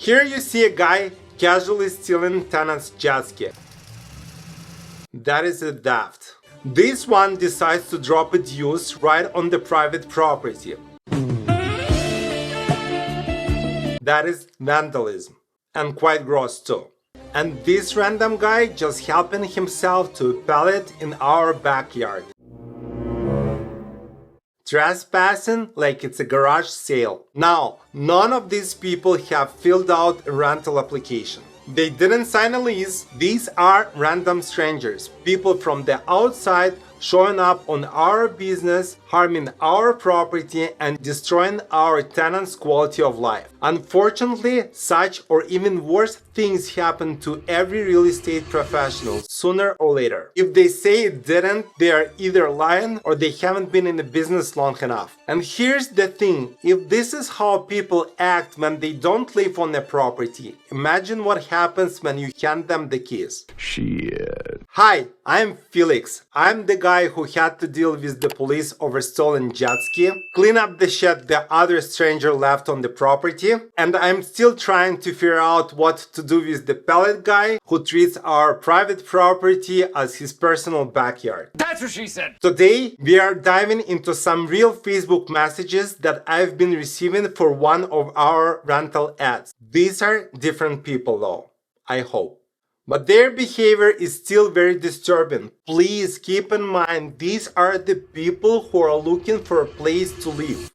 Here you see a guy casually stealing Tenant's jet ski. That is a theft. This one decides to drop a deuce right on the private property. That is vandalism, and quite gross too. And this random guy just helping himself to a pallet in our backyard. Trespassing like it's a garage sale. Now, none of these people have filled out a rental application. They didn't sign a lease. These are random strangers, people from the outside showing up on our business, harming our property, and destroying our tenants' quality of life. Unfortunately, such or even worse things happen to every real estate professional sooner or later. If they say it didn't, they are either lying or they haven't been in the business long enough. And here's the thing, if this is how people act when they don't live on the property, imagine what happens when you hand them the keys. Shit. Hi, I'm Felix. I'm the guy who had to deal with the police over stolen jet ski, clean up the shit the other stranger left on the property, and I'm still trying to figure out what to do with the pallet guy who treats our private property as his personal backyard. That's what she said. Today, we are diving into some real Facebook messages that I've been receiving for one of our rental ads. These are different people though, I hope. But their behavior is still very disturbing. Please keep in mind, these are the people who are looking for a place to live.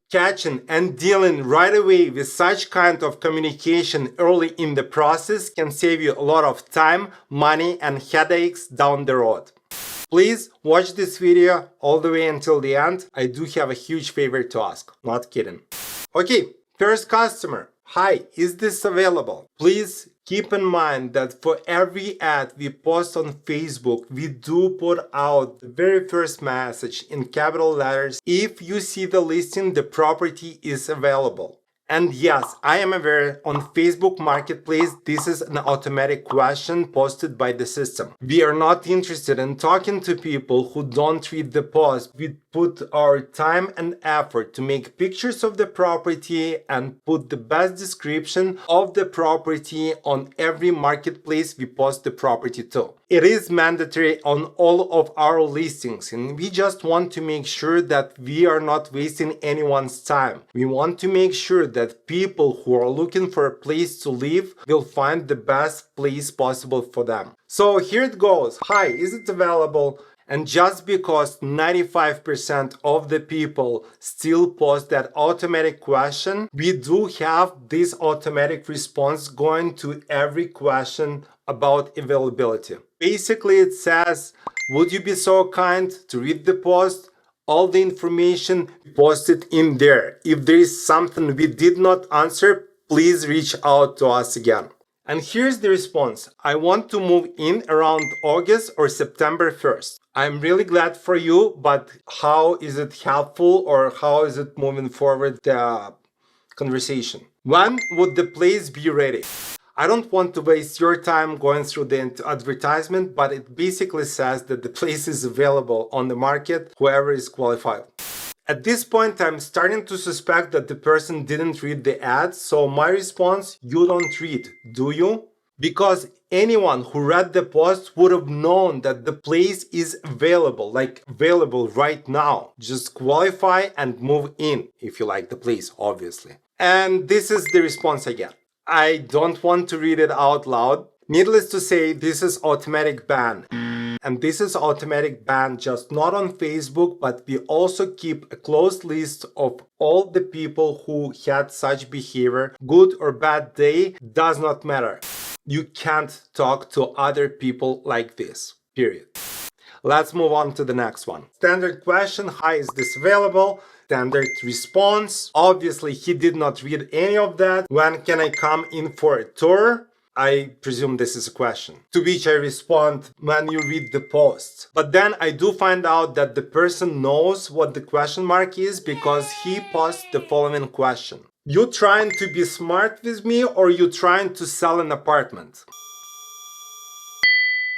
Catching and dealing right away with such kind of communication early in the process can save you a lot of time, money, and headaches down the road. Please watch this video all the way until the end. I do have a huge favor to ask. Not kidding. Okay. First customer, hi, is this available? Please keep in mind that for every ad we post on Facebook, we do put out the very first message in capital letters. If you see the listing, the property is available. And yes, I am aware on Facebook Marketplace, this is an automatic question posted by the system. We are not interested in talking to people who don't read the post. We put our time and effort to make pictures of the property and put the best description of the property on every marketplace we post the property to. It is mandatory on all of our listings, and we just want to make sure that we are not wasting anyone's time. We want to make sure that people who are looking for a place to live will find the best place possible for them. So here it goes. Hi, is it available? And just because 95% of the people still post that automatic question, we do have this automatic response going to every question about availability. Basically, it says, would you be so kind to read the post? All the information posted in there. If there is something we did not answer, please reach out to us again. And here's the response. I want to move in around August or September 1st. I'm really glad for you, but how is it helpful or how is it moving forward the conversation? When would the place be ready? I don't want to waste your time going through the advertisement, but it basically says that the place is available on the market, whoever is qualified. At this point, I'm starting to suspect that the person didn't read the ad, so my response, you don't read, do you? Because anyone who read the post would have known that the place is available, like available right now. Just qualify and move in, if you like the place, obviously. And this is the response I get. I don't want to read it out loud. Needless to say, this is automatic ban. And this is automatic ban just not on Facebook, but we also keep a close list of all the people who had such behavior. Good or bad day, does not matter. You can't talk to other people like this, period. Let's move on to the next one. Standard question, hi, is this available? Standard response, obviously he did not read any of that. When can I come in for a tour? I presume this is a question. To which I respond, when you read the post. But then I do find out that the person knows what the question mark is because he posed the following question. You trying to be smart with me or you trying to sell an apartment?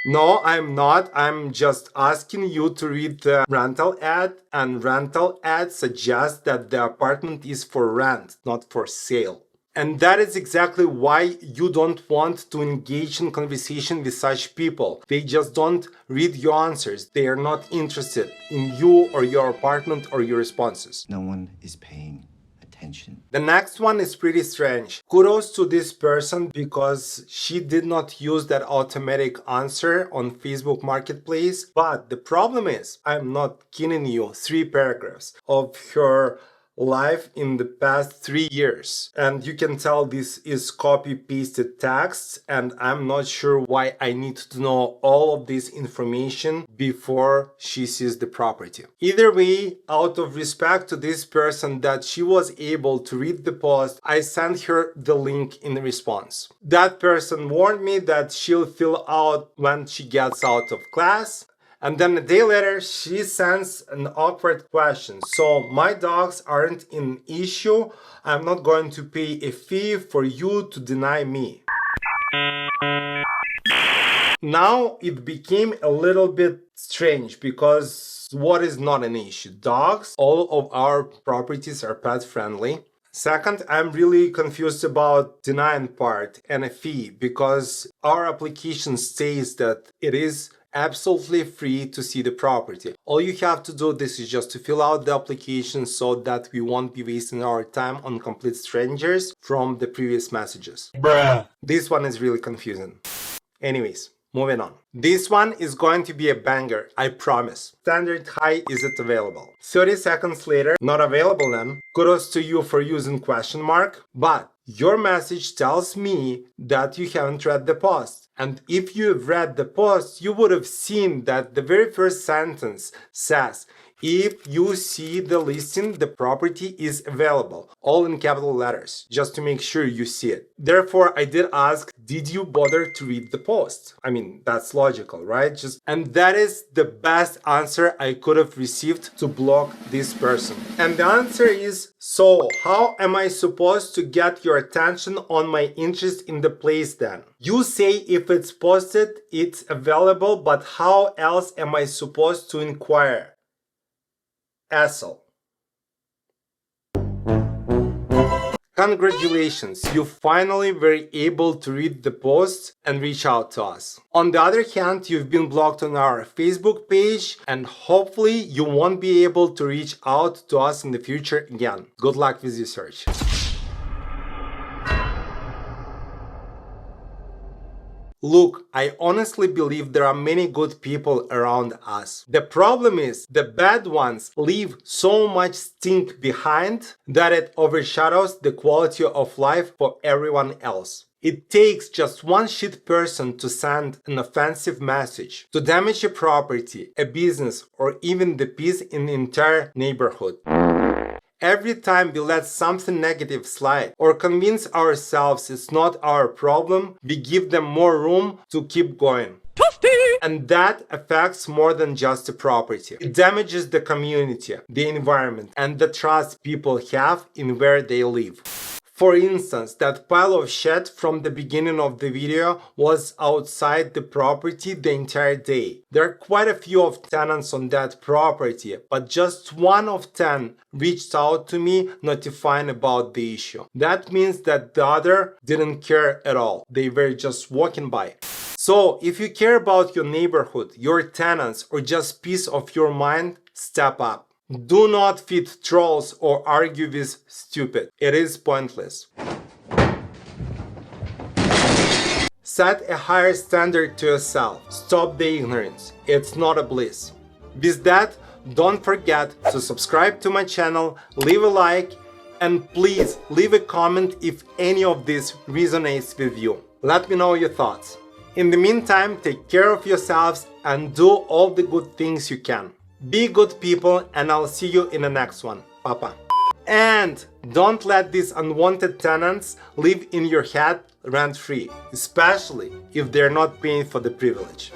No, I'm not. I'm just asking you to read the rental ad, and rental ad suggests that the apartment is for rent, not for sale. And that is exactly why you don't want to engage in conversation with such people. They just don't read your answers. They are not interested in you or your apartment or your responses. No one is paying attention. The next one is pretty strange. Kudos to this person because she did not use that automatic answer on Facebook Marketplace. But the problem is, I'm not kidding you, 3 paragraphs of her life in the past 3 years, and you can tell this is copy pasted text, and I'm not sure why I need to know all of this information before she sees the property. Either way, out of respect to this person that she was able to read the post, I sent her the link in response. That person warned me that she'll fill out when she gets out of class. And then a day later, she sends an awkward question. So my dogs aren't an issue. I'm not going to pay a fee for you to deny me. Now it became a little bit strange because what is not an issue? Dogs, all of our properties are pet friendly. Second, I'm really confused about denying part and a fee because our application says that it is absolutely free to see the property. All you have to do this is just to fill out the application so that we won't be wasting our time on complete strangers from the previous messages. Bruh. This one is really confusing. Anyways, moving on. This one is going to be a banger, I promise. Standard high, is it available? 30 seconds later, not available then. Kudos to you for using question mark, but your message tells me that you haven't read the post. And if you've read the post, you would have seen that the very first sentence says, if you see the listing, the property is available. All in capital letters, just to make sure you see it. Therefore, I did ask, did you bother to read the post? I mean, that's logical, right? And that is the best answer I could have received to block this person. And the answer is, so how am I supposed to get your attention on my interest in the place then? You say if it's posted, it's available, but how else am I supposed to inquire? Asshole. Congratulations, you finally were able to read the post and reach out to us. On the other hand, you've been blocked on our Facebook page and hopefully you won't be able to reach out to us in the future again. Good luck with your search. Look, I honestly believe there are many good people around us. The problem is, the bad ones leave so much stink behind that it overshadows the quality of life for everyone else. It takes just one shit person to send an offensive message, to damage a property, a business, or even the peace in the entire neighborhood. Every time we let something negative slide or convince ourselves it's not our problem, we give them more room to keep going. And that affects more than just the property. It damages the community, the environment, and the trust people have in where they live. For instance, that pile of shit from the beginning of the video was outside the property the entire day. There are quite a few of tenants on that property, but just 1 of 10 reached out to me notifying about the issue. That means that the other didn't care at all. They were just walking by. So, if you care about your neighborhood, your tenants, or just peace of your mind, step up. Do not feed trolls or argue with stupid. It is pointless. Set a higher standard to yourself. Stop the ignorance. It's not a bliss. With that, don't forget to subscribe to my channel, leave a like, and please leave a comment if any of this resonates with you. Let me know your thoughts. In the meantime, take care of yourselves and do all the good things you can. Be good people, and I'll see you in the next one. Papa. And don't let these unwanted tenants live in your head rent-free, especially if they're not paying for the privilege.